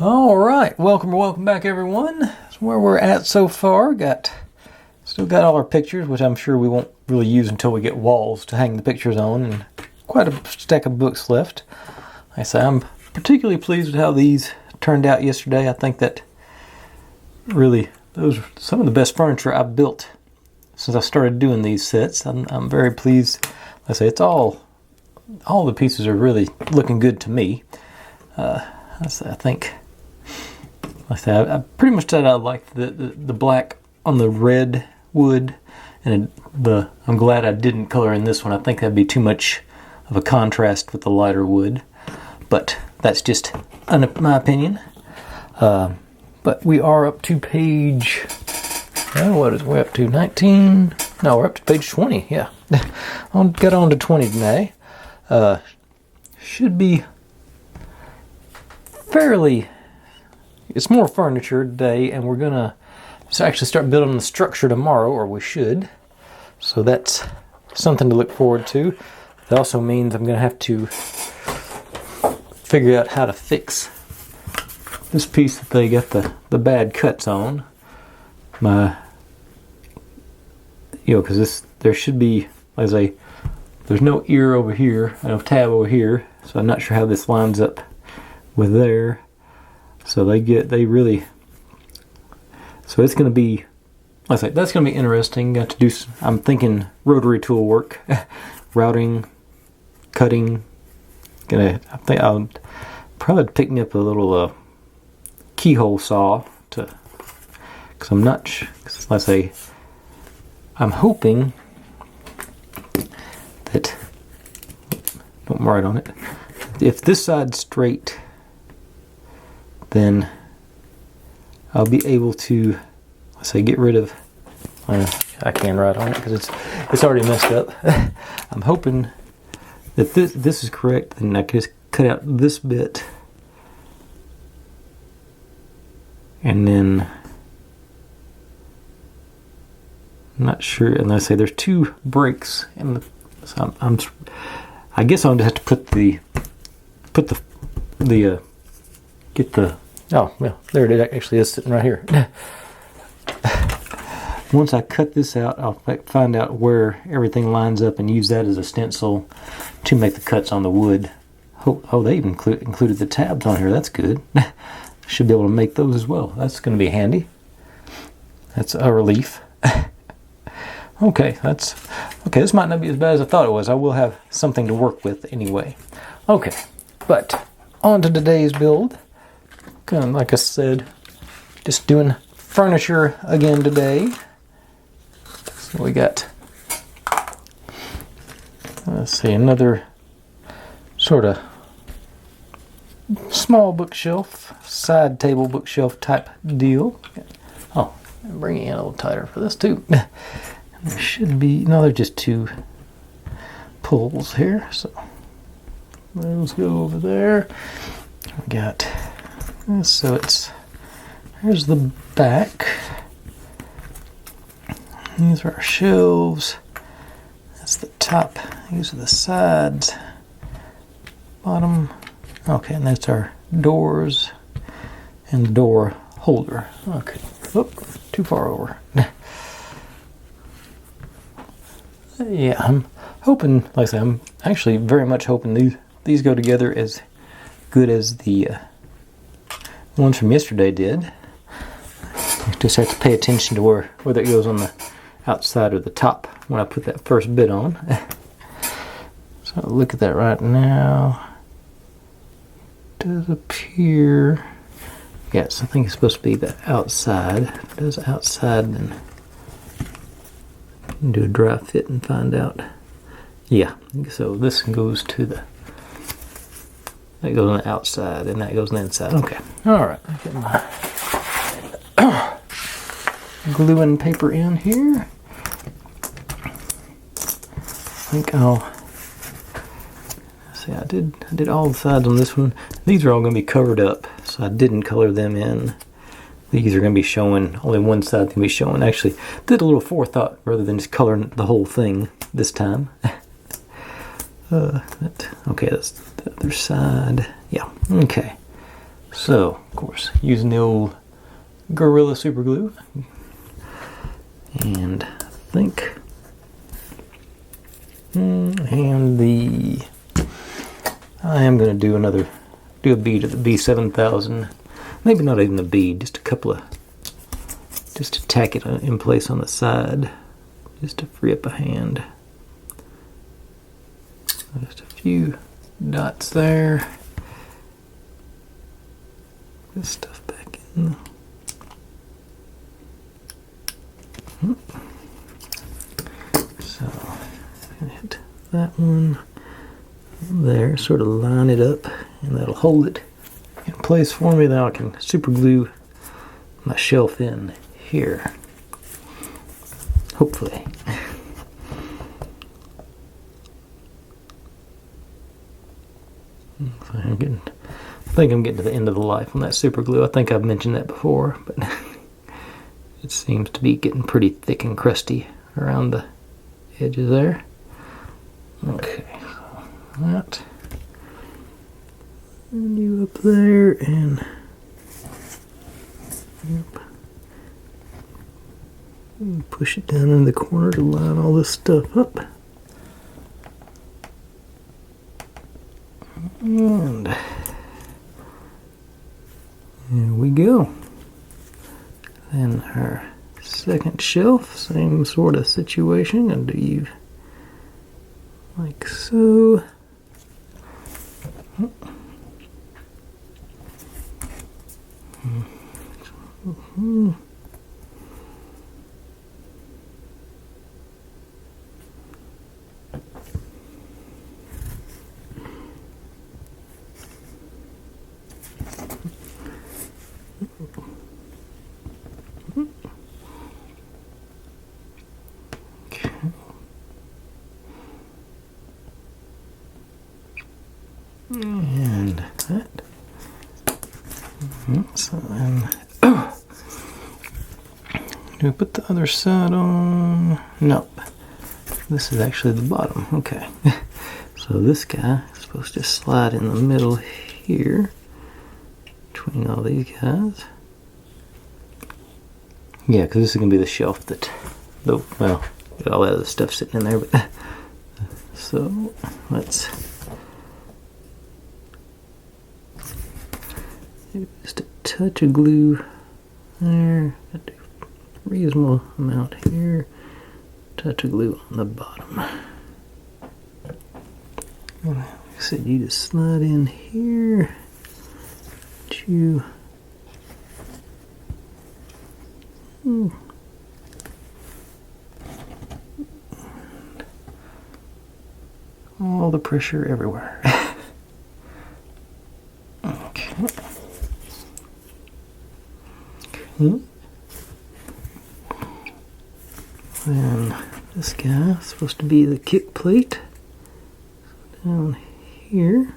All right, welcome back, everyone. That's where we're at so far. Still got all our pictures, which I'm sure we won't really use until we get walls to hang the pictures on, and quite a stack of books left. Like I say, I'm particularly pleased with how these turned out yesterday. I think that really those are some of the best furniture I've built since I started doing these sets. I'm very pleased. Like I say, it's all the pieces are really looking good to me. I think. Like I said, I pretty much said I like the black on the red wood, and I'm glad I didn't color in this one. I think that'd be too much of a contrast with the lighter wood, but that's just my opinion. But we are up to page. What is we up to? 19? No, we're up to page 20. Yeah, I'll get on to 20 today. Should be fairly. It's more furniture today, and we're gonna actually start building the structure tomorrow, or we should. So that's something to look forward to. It also means I'm gonna have to figure out how to fix this piece that they got the bad cuts on. Because there should be, as there's no ear over here, no tab over here, so I'm not sure how this lines up with there. So so it's going to be, that's going to be interesting. Got to do, I'm thinking rotary tool work, routing, cutting. I think I'll probably pick me up a little keyhole saw because I'm not, I'm hoping that, don't write on it, if this side's straight, then I'll be able to, get rid of, I can't write on it because it's already messed up. I'm hoping that this is correct, and I can just cut out this bit, and then, I'm not sure, and there's two breaks, and so I guess I'll just have to oh, well, there it actually is sitting right here. Once I cut this out, I'll find out where everything lines up and use that as a stencil to make the cuts on the wood. Oh, they even included the tabs on here. That's good. Should be able to make those as well. That's going to be handy. That's a relief. Okay, this might not be as bad as I thought it was. I will have something to work with anyway. Okay, but on to today's build. Kind of like I said, just doing furniture again today. So we got, another sort of small bookshelf, side table bookshelf type deal. Oh, I'm bringing it in a little tighter for this too. There should be, no, there's just two pulls here, so those go over there. We got, so here's the back. These are our shelves. That's the top. These are the sides. Bottom. Okay, and that's our doors and the door holder. Okay. Oop, too far over. Yeah, I'm hoping, like I said, I'm actually very much hoping these go together as good as the ones from yesterday did. You just have to pay attention to whether it goes on the outside or the top when I put that first bit on. So look at that right now. It does appear, yes, I think it's supposed to be the outside. If it does outside, then do a dry fit and find out. Yeah, so this goes to that goes on the outside and that goes on the inside. Okay, all right. I'll get my gluing paper in here. I think I did all the sides on this one. These are all going to be covered up, so I didn't color them in. These are going to be showing, only one side going to be showing. Actually, did a little forethought rather than just coloring the whole thing this time. Okay, that's the other side. Yeah, okay. So, of course, using the old Gorilla Super Glue. And I think, I am going to do a bead of the B7000. Maybe not even a bead, just a couple of, just to tack it in place on the side, just to free up a hand. Just a few dots there. This stuff back in. So, I'm gonna hit that one there, sort of line it up, and that'll hold it in place for me. Now I can super glue my shelf in here. Hopefully. I think I'm getting to the end of the life on that super glue. I think I've mentioned that before, but it seems to be getting pretty thick and crusty around the edges there. Okay, so that. And you up there, and yep. And push it down in the corner to line all this stuff up. And there we go. Then our second shelf, same sort of situation. And do you like so? And that. So then, do we put the other side on? Nope. This is actually the bottom. Okay. So this guy is supposed to slide in the middle here between all these guys. Yeah, because this is going to be the shelf that, well, got all that other stuff sitting in there. But so let's just a touch of glue there. Got a reasonable amount here. Touch of glue on the bottom. Like I said, you just slide in here. You. All the pressure everywhere. Okay. Then this guy is supposed to be the kick plate. So down here.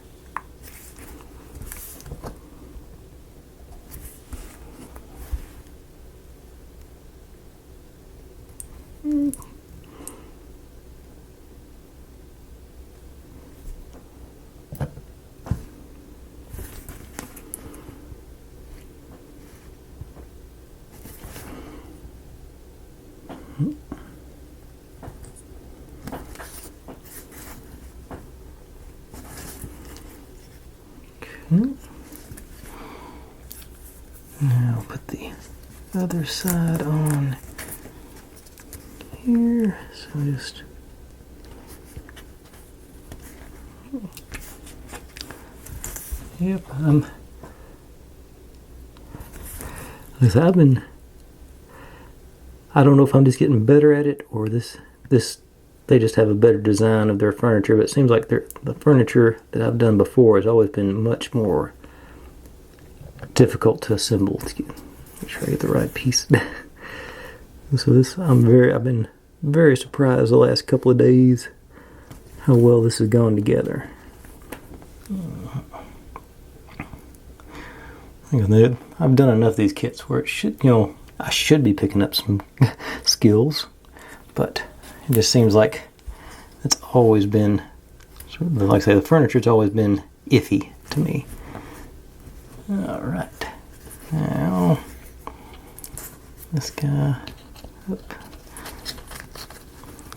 Now put the other side on here. So just yep. I don't know if I'm just getting better at it or this they just have a better design of their furniture, but it seems like the furniture that I've done before has always been much more difficult to assemble. Make sure I get the right piece. So this, I've been very surprised the last couple of days how well this has gone together. I've done enough of these kits where it should, I should be picking up some skills, but it just seems like it's always been, like I say, the furniture's always been iffy to me. All right. Now, this guy, up.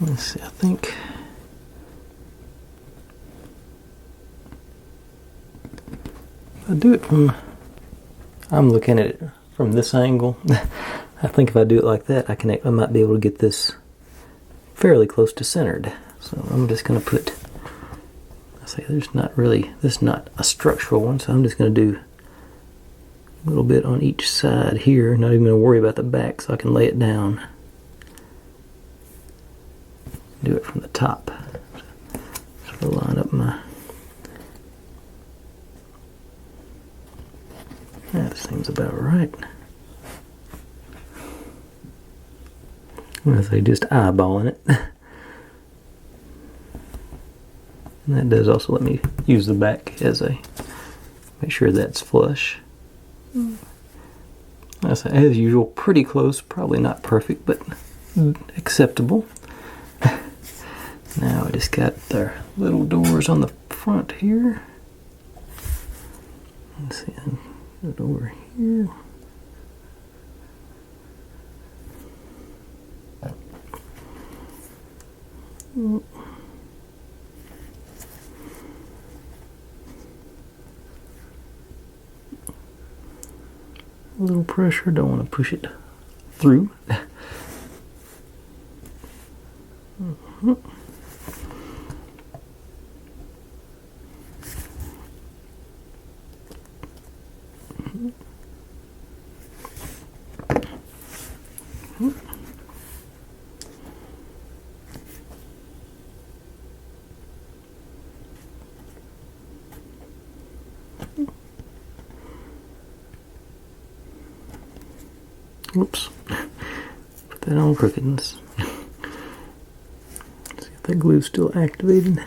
Let's see, I think if I do it from, I'm looking at it from this angle. I think if I do it like that, I might be able to get this fairly close to centered. So I'm just going to put, I say this is not a structural one, so I'm just going to do a little bit on each side here. Not even going to worry about the back, so I can lay it down. Do it from the top. So line up my, that seems about right. I'm going to say just eyeballing it. And that does also let me use the back as a, make sure that's flush. As usual, pretty close, probably not perfect, but acceptable. Now I just got their little doors on the front here. Let's see, the door here. A little pressure, don't want to push it through. Oops. Put that on crookedness. See if that glue's still activated.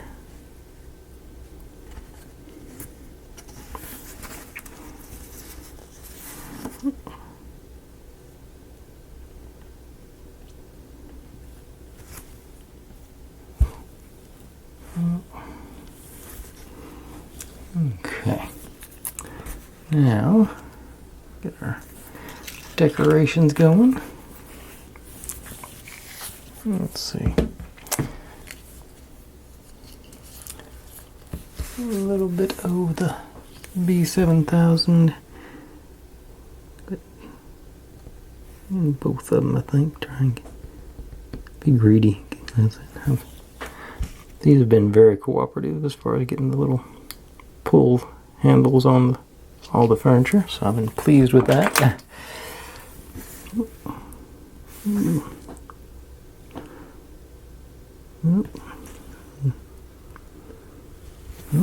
Okay. Now, get our decorations going. Let's see. A little bit of the B7000. But both of them, I think. Try and be greedy. These have been very cooperative as far as getting the little pull handles on all the furniture, so I've been pleased with that. A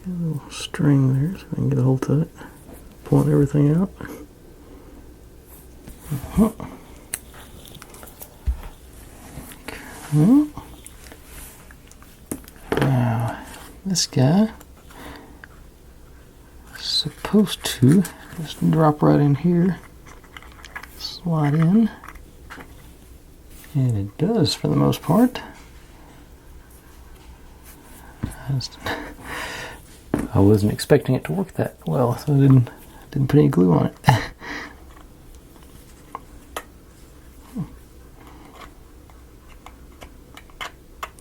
little string there so I can get a hold of it, pulling everything out. Okay. Now, this guy is supposed to just drop right in here, slide in, and it does for the most part. I wasn't expecting it to work that well, so I didn't put any glue on it.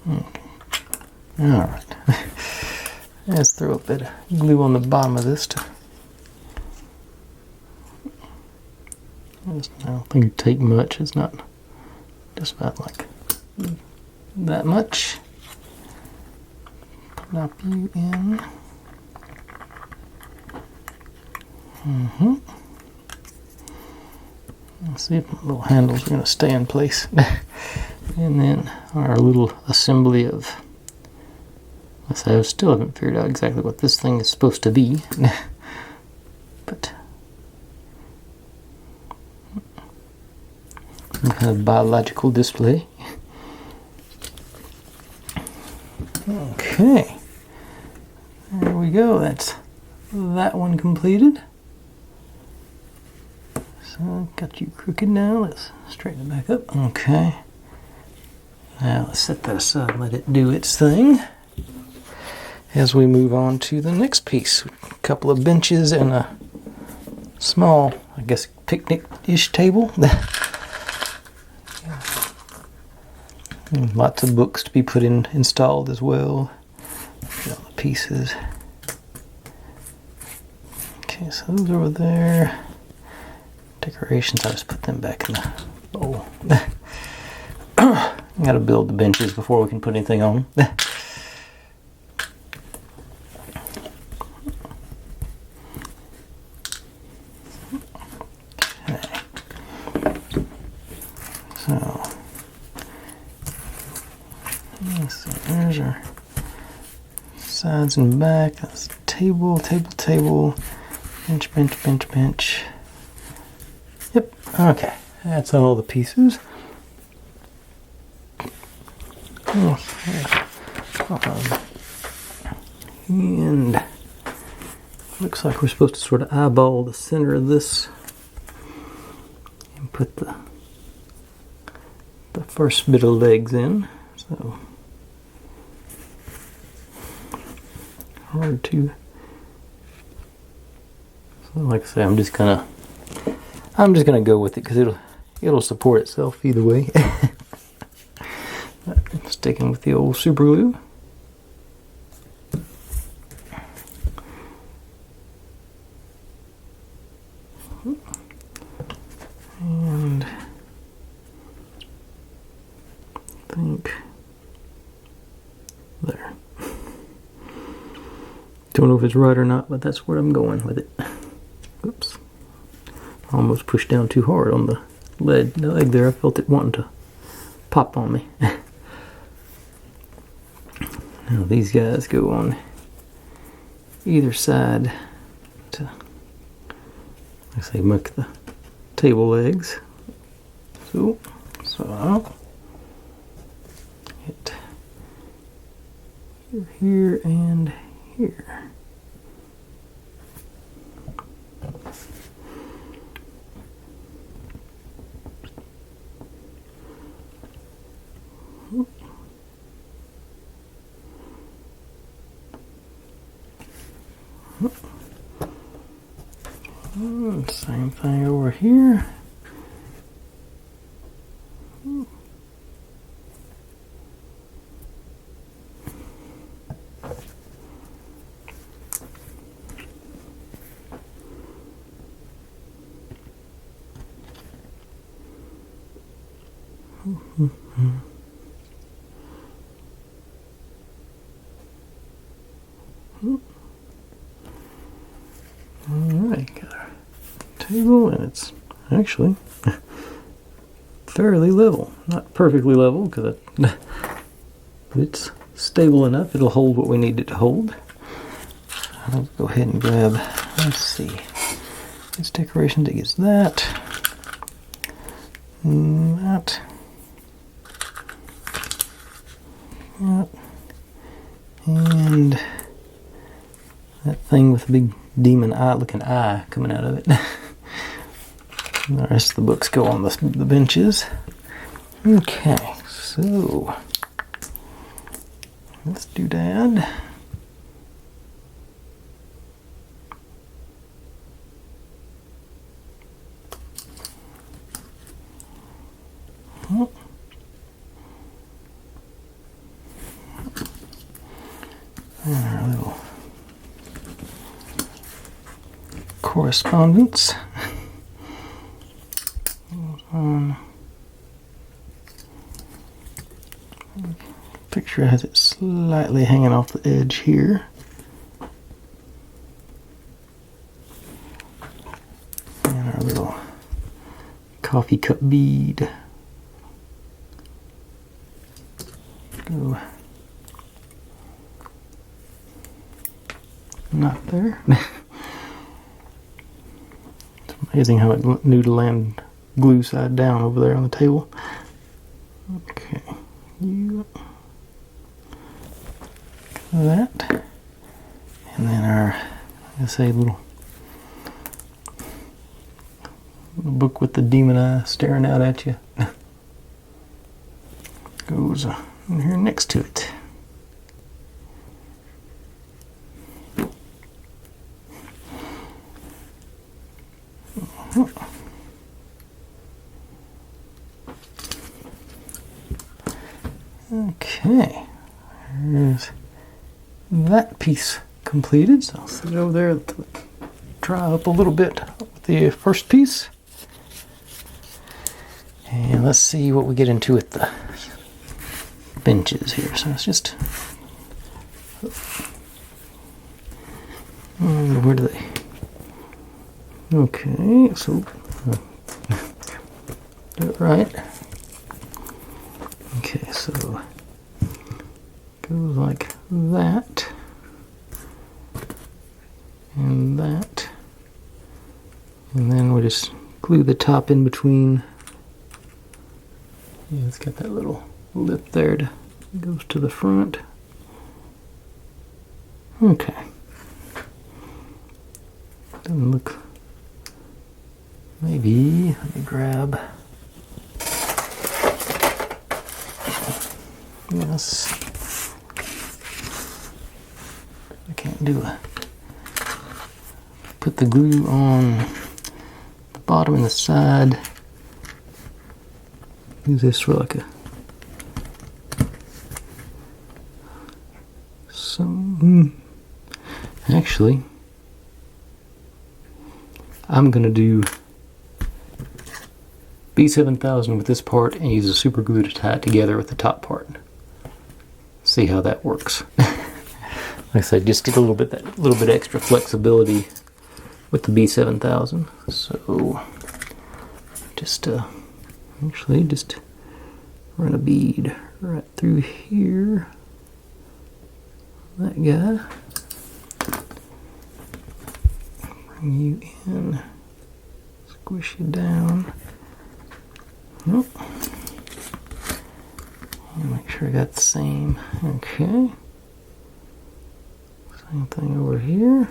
Okay. All right. Let's throw a bit of glue on the bottom of this. I don't think it'd take much. It's not just about like that much. Plop you in. Let's see if the little handles are going to stay in place. And then our little assembly of, I still haven't figured out exactly what this thing is supposed to be. But some kind of biological display. Okay. There we go. That's that one completed. So I've got you crooked now. Let's straighten it back up. Okay. Now let's set that aside and let it do its thing. As we move on to the next piece, a couple of benches and a small, I guess, picnic-ish table. Lots of books to be installed as well. All the pieces. Okay, so those over there. Decorations, I just put them back in the bowl. Gotta build the benches before we can put anything on them. Okay. So, let's see, there's our sides and back. That's table, bench. Yep, okay, that's all the pieces. And looks like we're supposed to sort of eyeball the center of this and put the first bit of legs in. So hard to. So like I say, I'm just gonna go with it because it'll support itself either way. Sticking with the old super glue. And I think there. Don't know if it's right or not, but that's where I'm going with it. Oops. Almost pushed down too hard on the leg there. I felt it wanting to pop on me. Now these guys go on either side to, like I say, make the table legs. So I'll hit here and here. Same thing over here. Alright, got our table, and it's actually fairly level. Not perfectly level, but it's stable enough. It'll hold what we need it to hold. I'll go ahead and grab, let's see, this decoration that gets that, that, and that thing with the big demon eye looking eye coming out of it. And the rest of the books go on the benches. Okay, so let's do that. And our little correspondence. Picture has it slightly hanging off the edge here. And our little coffee cup bead. Go. Not there. It's amazing how it knew to land glue side down over there on the table. Okay. That. And then our, let's say, little book with the demon eye staring out at you. goes in here next to it. Okay, there's that piece completed. So I'll sit it over there to dry up a little bit with the first piece. And let's see what we get into with the benches here. So it's just, where do they? Okay, so do it right. Okay, so goes like that, and that, and then we just glue the top in between. Yeah, it's got that little lip there to goes to the front. Okay. Doesn't look. Maybe let me grab. Yes. I can't do it. Put the glue on the bottom and the side. Use this for like a actually I'm gonna do B7000 with this part and use a super glue to tie it together with the top part. See how that works. Like I said, just get a little bit extra flexibility with the B7000. So just actually just run a bead right through here. That guy. Bring you in. Squish you down. Nope. Make sure I got the same. Okay. Same thing over here.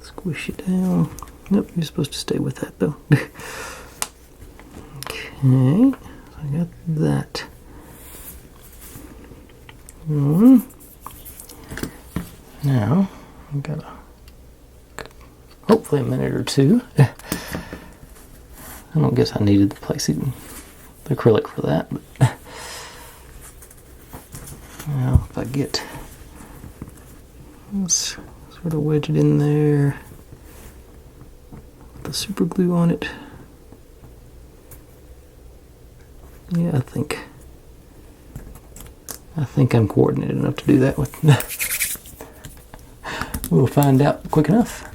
Squish it down. Nope, you're supposed to stay with that though. Okay, so I got that one. Now, I've got hopefully a minute or two. I don't guess I needed the placing the acrylic for that, but now if I get this sort of wedge it in there, the super glue on it. Yeah, I think I'm coordinated enough to do that with. We'll find out quick enough.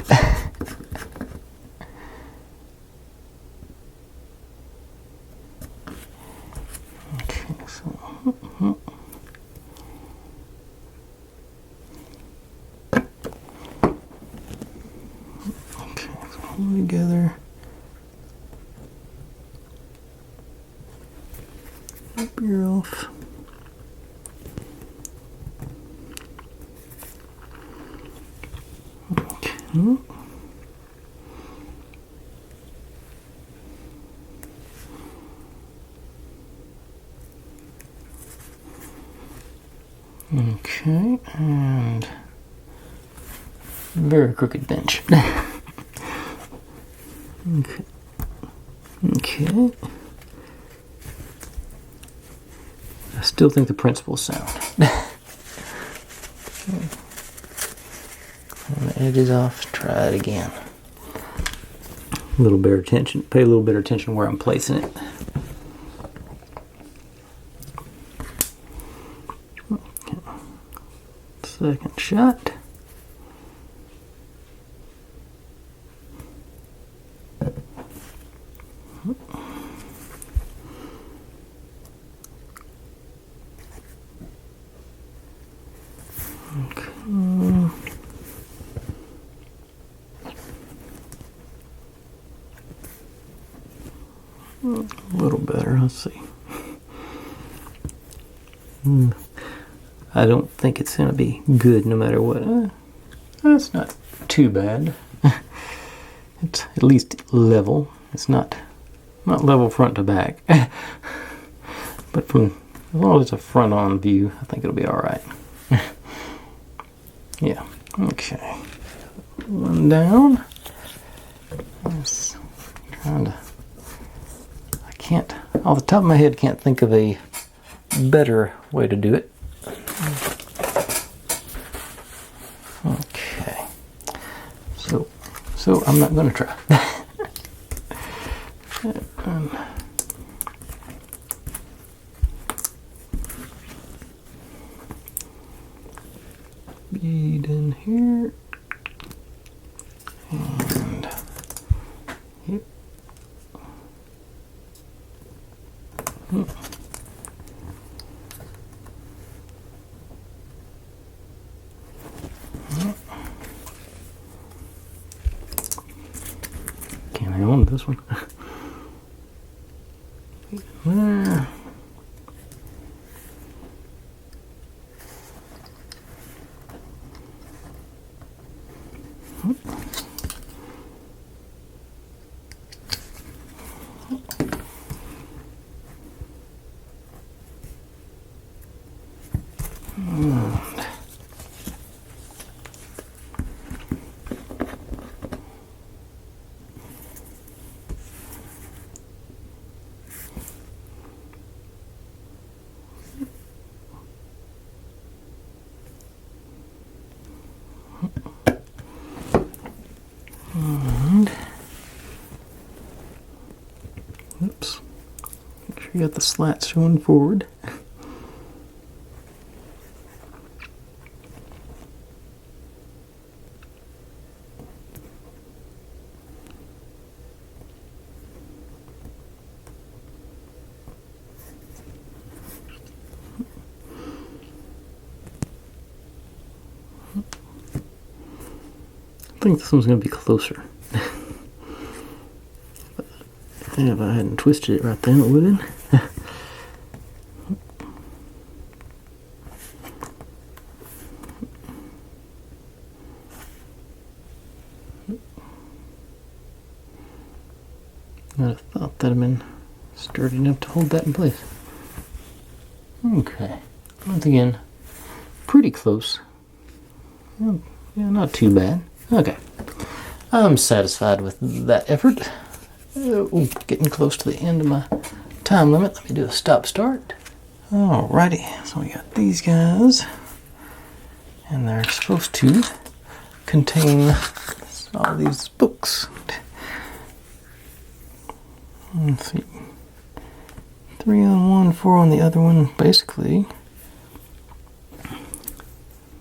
Okay, so all together. Beer off. Okay. Okay, and very crooked bench. Okay. Okay. I still think the principle's sound. Clean the edges off, try it again. A little better attention, pay a little better attention where I'm placing it. Okay. Second shot. A little better, let's see. I don't think it's going to be good no matter what. That's not too bad. It's at least level. It's not not level front to back. But as long as it's a front-on view, I think it'll be all right. Yeah. Okay. One down. I can't, off the top of my head, can't think of a better way to do it. Okay. So I'm not going to try. Bead in here. And yep. Can't hang on to this one. There. And oops, make sure you got the slats showing forward. I think this one's going to be closer. I think if I hadn't twisted it right then, it would have. I'd have thought that'd have been sturdy enough to hold that in place. Okay. Once again, pretty close. Yeah, not too bad. Okay. I'm satisfied with that effort. Getting close to the end of my time limit. Let me do a stop start. Alrighty, so we got these guys, and they're supposed to contain all these books. Let's see, 3 on one, 4 on the other one. Basically,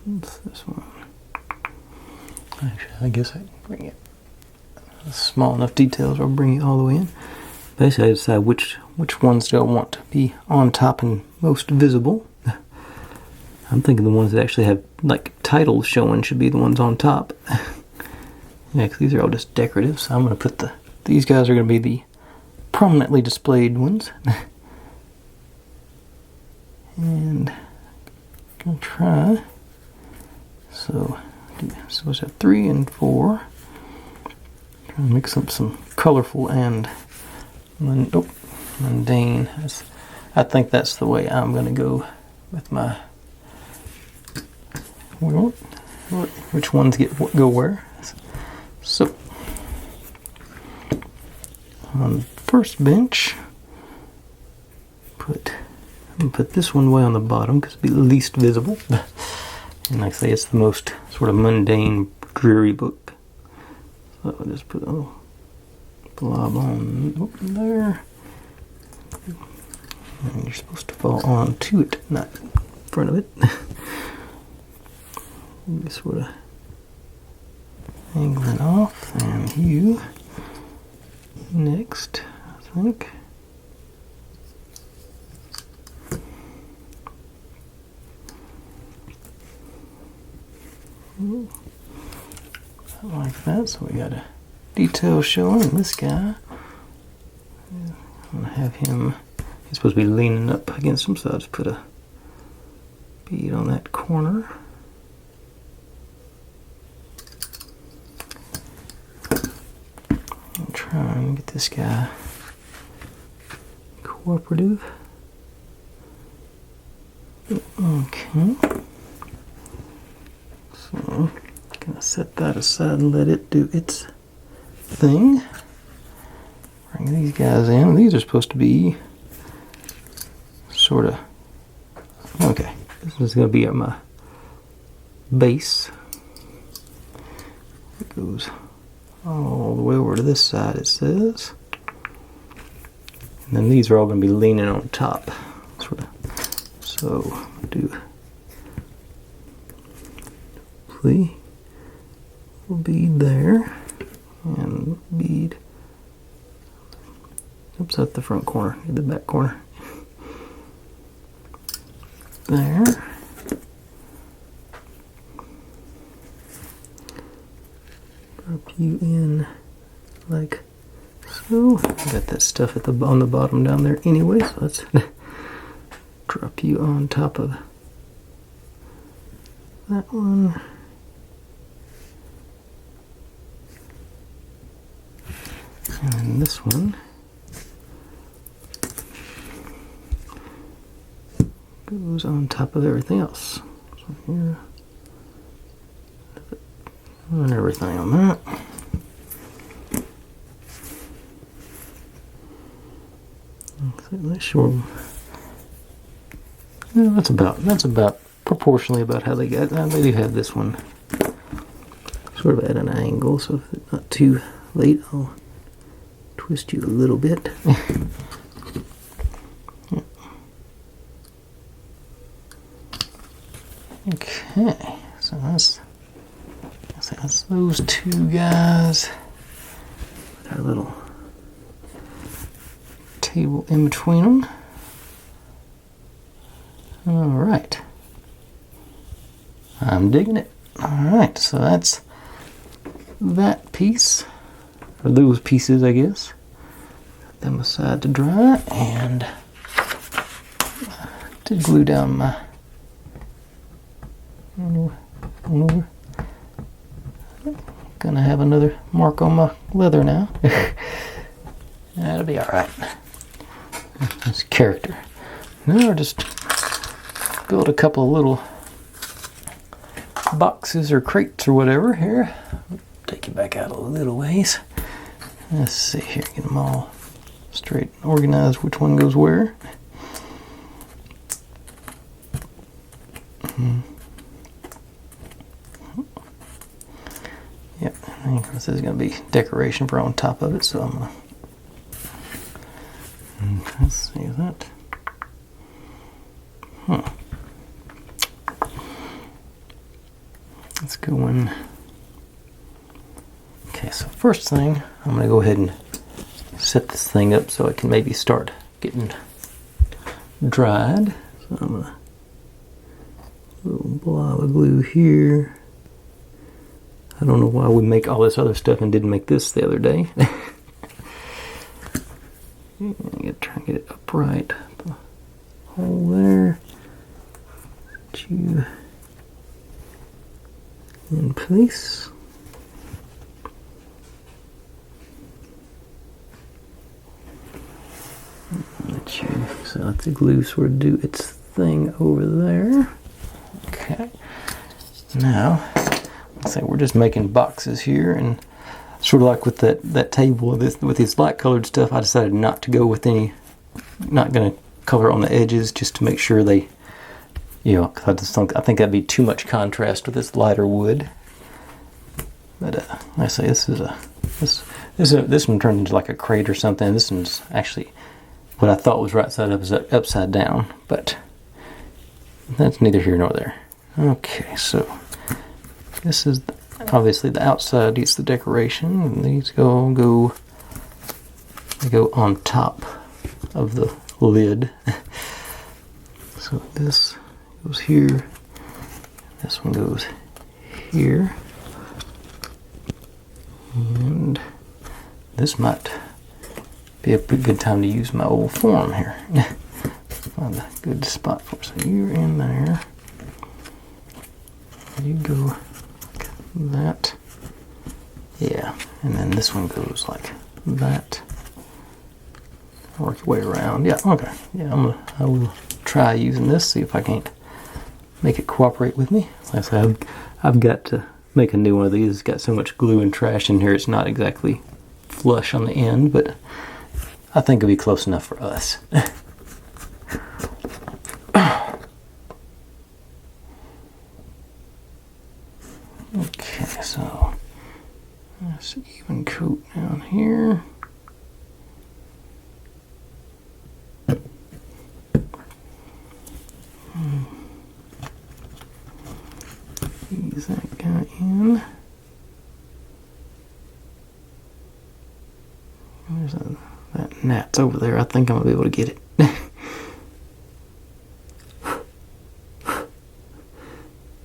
what's this one? Actually, I guess I can bring it. Small enough details, I'll bring it all the way in. Basically, I decide which ones do I want to be on top and most visible. I'm thinking the ones that actually have like titles showing should be the ones on top. Yeah, because these are all just decorative, so I'm going to put these guys are going to be the prominently displayed ones. And I'm going to try. So let's have 3 and 4. Try to mix up some colorful and mundane. I think that's the way I'm going to go with my. Which ones go where? So on the first bench, I'm gonna put this one way on the bottom because it'll be the least visible. And like I say, it's the most sort of mundane, dreary book. So I'll just put a little blob on there. And you're supposed to fall onto it, not in front of it. Just sort of angling off, and you next, I think. Like that, so we got a detail showing in this guy. I'm gonna have him, he's supposed to be leaning up against him, so I'll just put a bead on that corner. I'll try and get this guy cooperative. Okay. So, gonna set that aside and let it do its thing. Bring these guys in. These are supposed to be sort of, okay, this is going to be my base. It goes all the way over to this side, it says. And then these are all going to be leaning on top. Sort of. So, do flea will bead there, and bead, oops, at the front corner, the back corner. There. Drop you in like so. Got that stuff at on the bottom down there anyway, so let's drop you on top of that one. And then this one goes on top of everything else. So here, and everything on that. Sure. Yeah, that's about proportionally about how they got. They do have this one sort of at an angle, so if it's not too late, I'll twist you a little bit. Okay, so that's those two guys. Our little table in between them. All right, I'm digging it. All right, so that's that piece, or those pieces, I guess. Put them aside to dry, and to glue down my over. Gonna have another mark on my leather now. That'll be all right. This character. Now I'll just build a couple of little boxes or crates or whatever here. Take it back out a little ways. Let's see here, get them all straight and organized, which one goes where. Yep, I think this is going to be decoration for on top of it, so I'm going to, let's see that. Let's go in. Okay, so first thing, I'm going to go ahead and set this thing up so it can maybe start getting dried. So I'm going to little blob of glue here. I don't know why we make all this other stuff and didn't make this the other day. I gotta try and get it upright. Put a hole there. Put you in place. Let you, so let the glue sort of do its thing over there. Okay. Now, let's say we're just making boxes here, and sort of like with that table with this black colored stuff, I decided not to go with any, not going to color on the edges just to make sure they, you know, cause I think that'd be too much contrast with this lighter wood. But like I say, this one turned into like a crate or something. This one's actually what I thought was right side up is upside down, but that's neither here nor there. Okay, so this is obviously the outside gets the decoration, and these go on top of the lid. So this goes here, this one goes here, and this might be a pretty good time to use my old form here. Find a good spot for it. So you're in there. You go like that. Yeah, and then this one goes like that. Work your way around. Yeah, okay. Yeah, I will try using this, see if I can't make it cooperate with me. Like I said, I've got to make a new one of these. It's got so much glue and trash in here, it's not exactly flush on the end, but I think it'll be close enough for us. Okay, so let's even coat down here. Ease that guy in. There's that gnat's over there. I think I'm gonna be able to get it.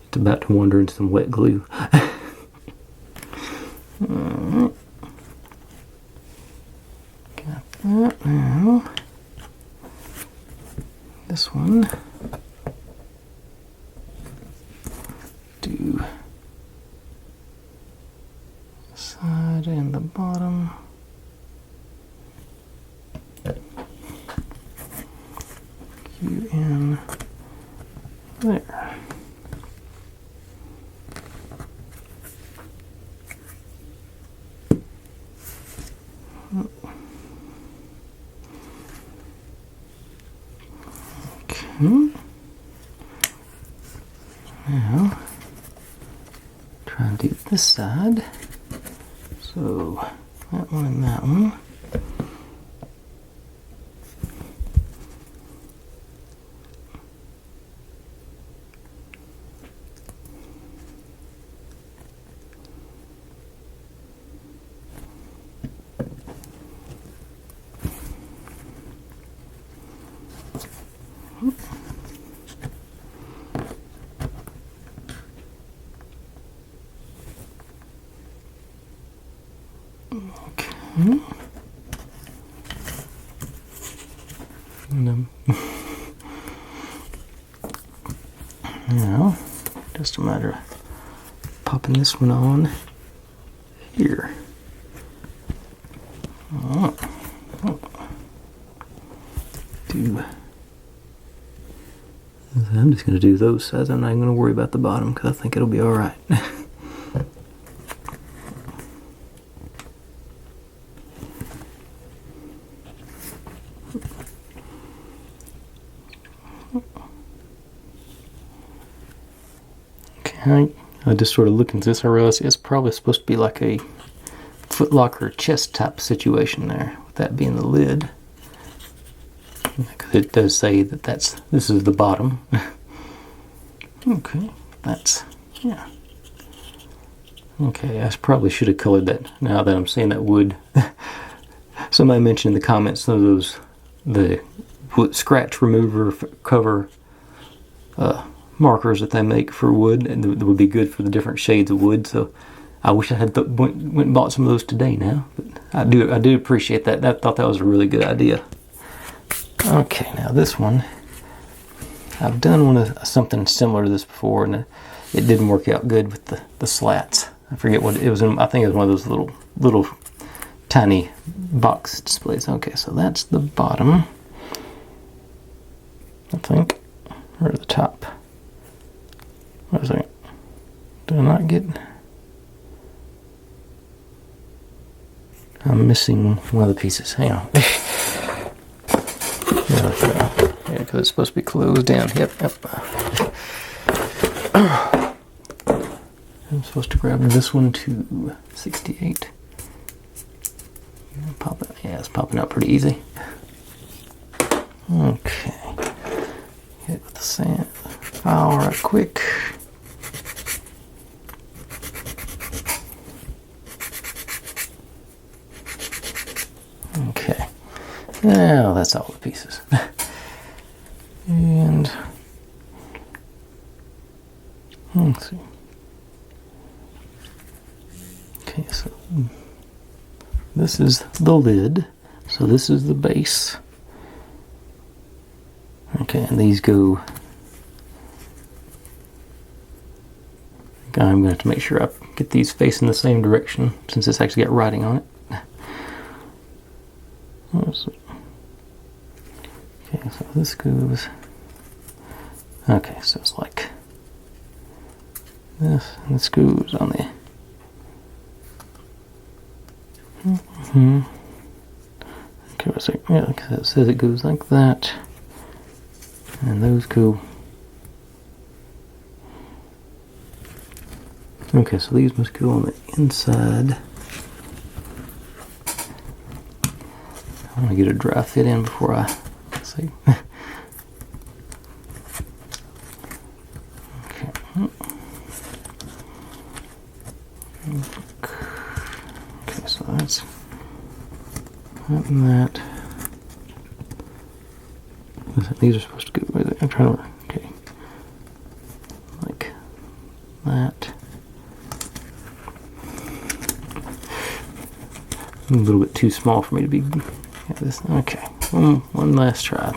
It's about to wander into some wet glue. Alright. Got that now. This one. Do the side and the bottom. You in there. Okay. Now, try and do this side. So, that one and that one. Okay. Now, just a matter of popping this one on here. I'm just going to do those sides. I'm not going to worry about the bottom because I think it'll be alright. Okay, I just sort of looked into this. I realized it's probably supposed to be like a Foot Locker chest type situation there, with that being the lid. Because it does say that this is the bottom. Okay, yeah. Okay, I probably should have colored that now that I'm seeing that wood. Somebody mentioned in the comments some of those, the wood scratch remover cover markers that they make for wood, and that would be good for the different shades of wood. So I wish I had went and bought some of those today now. But I do appreciate that. I thought that was a really good idea. Okay, now this one, I've done something similar to this before, and it didn't work out good with the slats. I forget what it was in. I think it was one of those little tiny box displays. Okay, so that's the bottom, I think, or the top. What is it? Did I not get? I'm missing one of the pieces. Hang on. Yeah, because it's supposed to be closed down. Yep. I'm supposed to grab this one to 68. Pop it. Yeah, it's popping out pretty easy. Okay. Hit with the sand file right quick. Okay. Now that's all the pieces. And let's see. Okay, so this is the lid. So this is the base. Okay, and these go. I'm going to have to make sure I get these facing the same direction since it's actually got writing on it. Okay, so this goes. Okay, so it's like this, and this goes on the. Okay, so yeah, because it says it goes like that, and those go. Okay, so these must go on the inside. I want to get a dry fit in before I see. Okay. Okay, so that's that and that. These are supposed to go with it. I'm trying to. Okay. Like that. A little bit too small for me to be. Yeah, this. Okay. One last try.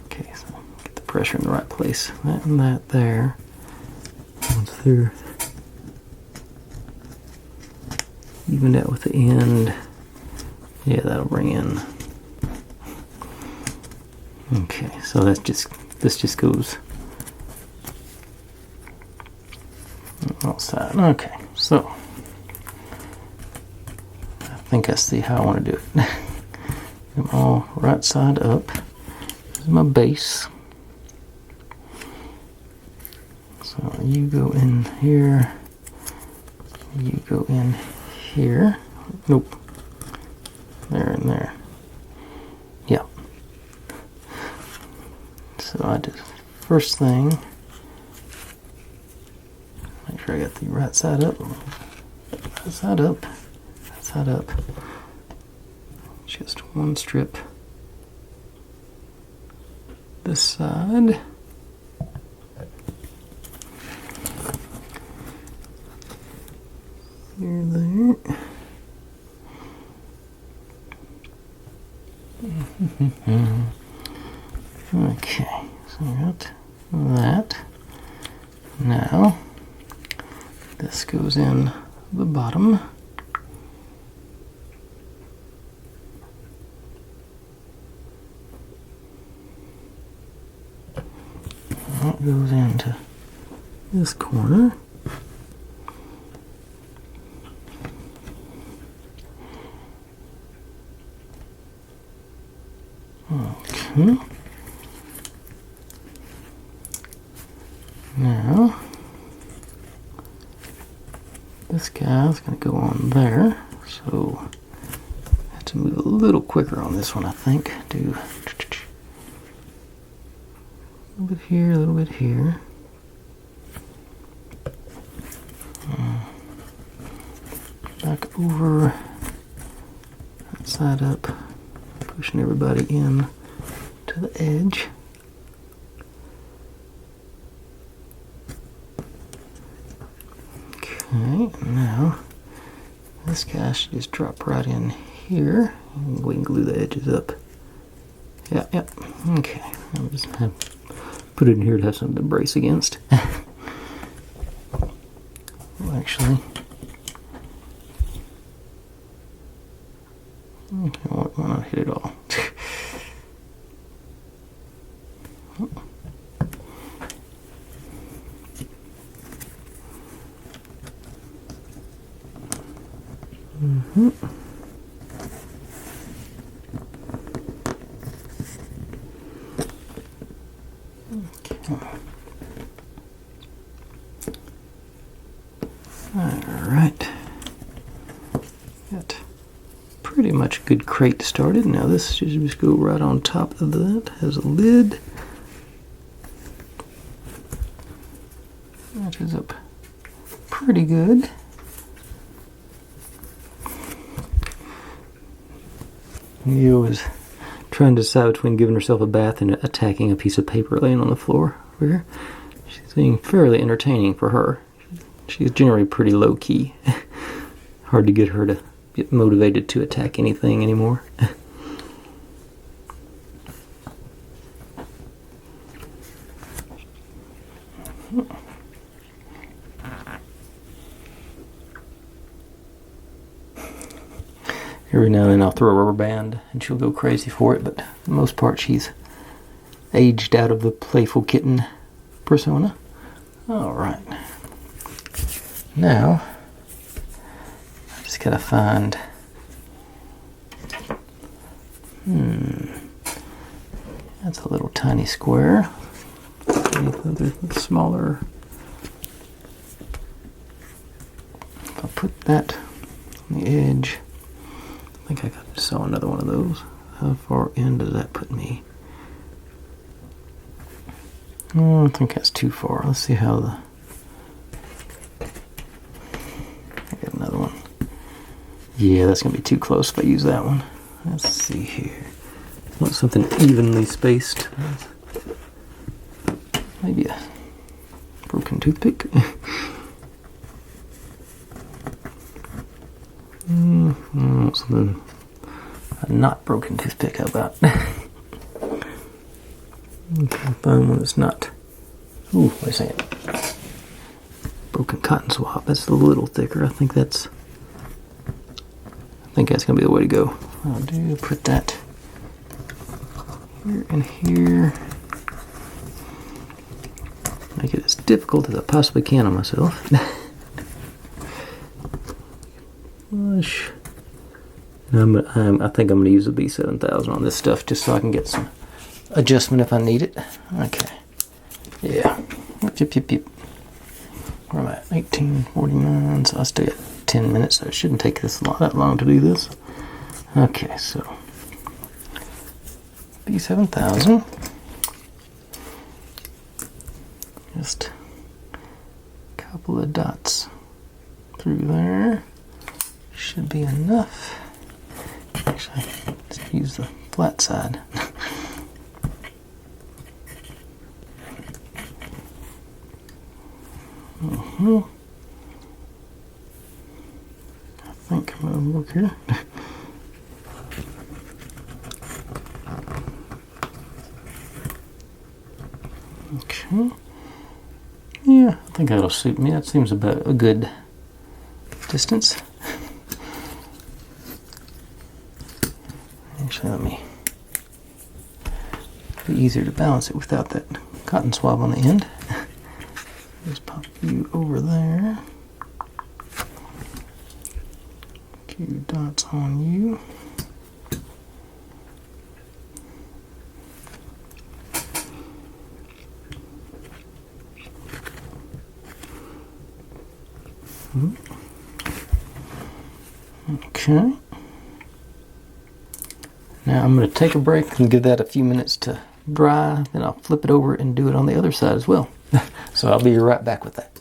Okay, so get the pressure in the right place. That and that there. Once they're evened out with the end. Yeah, that'll bring in. Okay, so this just goes outside. Okay, so I think I see how I want to do it. I'm all right side up. This is my base. So you go in here. You go in here. Nope. There and there. Yeah. So I did first thing. Make sure I got the right side up. Right side up. Right side up. Just one strip. This side. Here, there. Okay, so we got that. Now, this goes in the bottom. That goes into this corner. Okay. Now, this guy's going to go on there, so I have to move a little quicker on this one, I think. Do a little bit here, a little bit here. Back over, that side up, pushing everybody in to the edge. Okay, now this guy should just drop right in here. And we can glue the edges up. Yeah, yeah. Okay, I'll just put it in here to have something to brace against. Well, actually, okay, why not hit it all? Alright. Got pretty much a good crate started. Now this should just go right on top of that. Has a lid. Matches up pretty good. Mia was trying to decide between giving herself a bath and attacking a piece of paper laying on the floor over here. She's being fairly entertaining for her. She's generally pretty low-key. Hard to get her to get motivated to attack anything anymore. Every now and then I'll throw a rubber band and she'll go crazy for it, but for the most part she's aged out of the playful kitten persona. Alright. Now, I just gotta find... That's a little tiny square. The smaller... If I put that on the edge, I think I saw another one of those. How far in does that put me? Oh, I think that's too far. Let's see how the... I got another one. Yeah, that's going to be too close if I use that one. Let's see here. I want something evenly spaced. Maybe a broken toothpick. Something... a not broken toothpick, how about? Find one that's not... Ooh, wait a second. Broken cotton swab. That's a little thicker. I think that's going to be the way to go. I'll put that here and here. Make it as difficult as I possibly can on myself. Flush. I think I'm going to use the B7000 on this stuff just so I can get some adjustment if I need it. Okay. Yeah. Yep. Where am I at? 18:49, so I still got 10 minutes, so it shouldn't take that long to do this. Okay, so B7000. Just a couple of dots through there. Should be enough. Actually, let's use the flat side. I think I'm going to look here. Okay. Yeah, I think that'll suit me. That seems about a good distance. Actually, let me... It'll be easier to balance it without that cotton swab on the end. Just pop you over there. A few dots on you. Okay. Now I'm going to take a break and give that a few minutes to dry, then I'll flip it over and do it on the other side as well. So I'll be right back with that.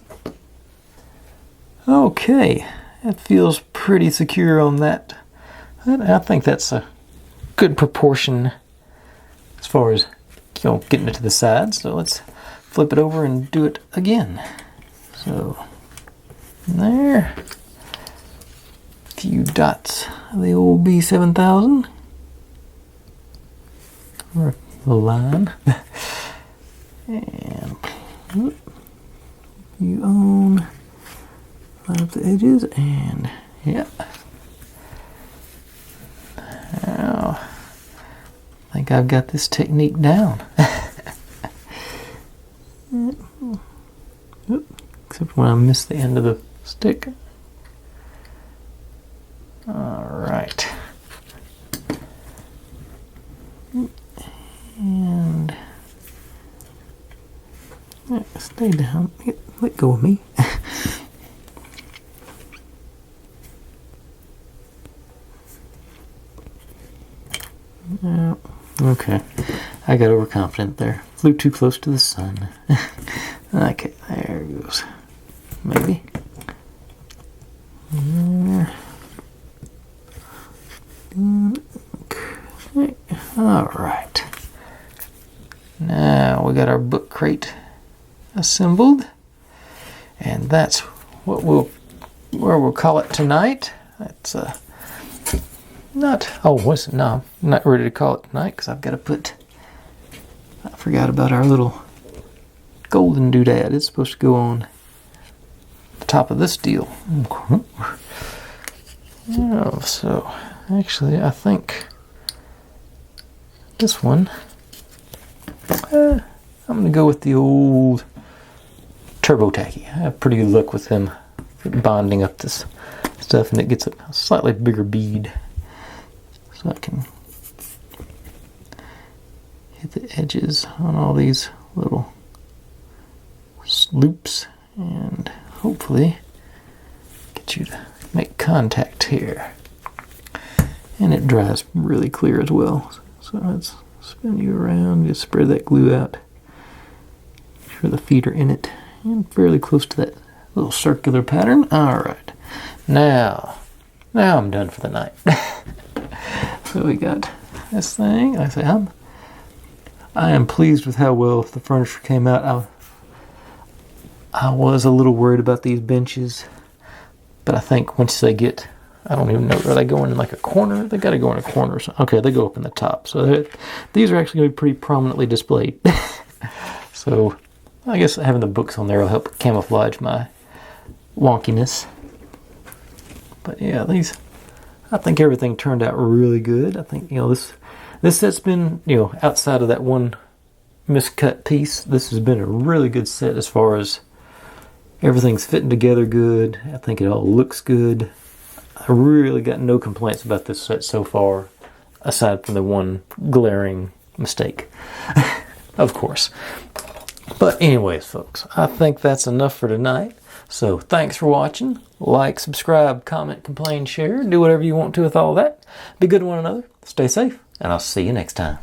Okay, that feels pretty secure on that. I think that's a good proportion as far as getting it to the side. So let's flip it over and do it again. So there, a few dots of the old B7000, or the line, and you line up the edges, and yeah. Now, I think I've got this technique down. Except when I miss the end of the stick. Alright. And stay down. Let go of me. Okay. I got overconfident there. Flew too close to the sun. Okay, there it goes. Maybe. Okay. Alright. Now we got our book crate assembled. And that's what we'll call it tonight. That's not, oh, what's it? No, I'm not ready to call it tonight because I've got to put, I forgot about our little golden doodad. It's supposed to go on the top of this deal. Okay. Oh, so Actually, I think this one, I'm going to go with the old Turbo Tacky. I have pretty good luck with them bonding up this stuff, and it gets a slightly bigger bead. So I can hit the edges on all these little loops and hopefully get you to make contact here. And it dries really clear as well. So let's spin you around, just spread that glue out. Make sure the feet are in it and fairly close to that little circular pattern. Alright, now I'm done for the night. So we got this thing. Like I say, I am pleased with how well the furniture came out. I was a little worried about these benches, but I think once they get, I don't even know, are they going in like a corner? They got to go in a corner or something. Okay, they go up in the top. So these are actually going to be pretty prominently displayed. So I guess having the books on there will help camouflage my wonkiness. But yeah, I think everything turned out really good. I think, this set's been, outside of that one miscut piece, this has been a really good set as far as everything's fitting together good. I think it all looks good. I really got no complaints about this set so far, aside from the one glaring mistake, of course. But anyways, folks, I think that's enough for tonight. So thanks for watching. Like, subscribe, comment, complain, share. Do whatever you want to with all that. Be good to one another. Stay safe, and I'll see you next time.